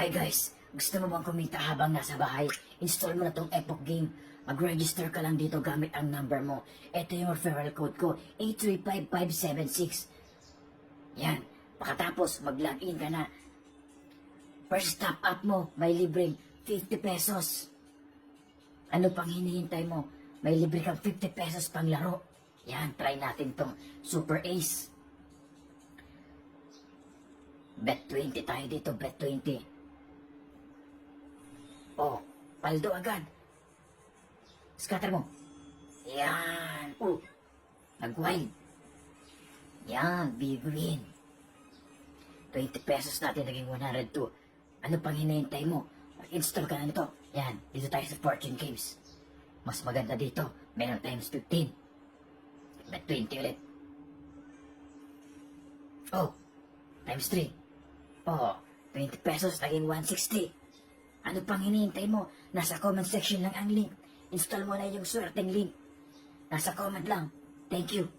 Hi guys, gusto mo bang kumita habang nasa bahay? Install mo na tong Epoch Game. Mag-register ka lang dito gamit ang number mo. Ito yung referral code ko, 835576. Yan, pagkatapos mag-login ka na. First top up mo, may libreng 50 pesos. Ano pang hinihintay mo? May libre kang 50 pesos pang laro. Yan, try natin tong Super Ace. Bet 20 tayo dito, bet 20. Oh, paldo agad. Scatter mo. Yan. Nag-wild. Yan, big win. 20 pesos natin, naging 102. Ano pang hinihintay mo? Mag-install ka na nito. Yan, dito tayo sa Fortune Games. Mas maganda dito. Meron times 15. Bet 20 ulit. Oh, times 3. Oh, 20 pesos, naging 160. Ano pang hinihintay mo? Nasa comment section lang ang link. Install mo na yung swerteng link. Nasa comment lang. Thank you.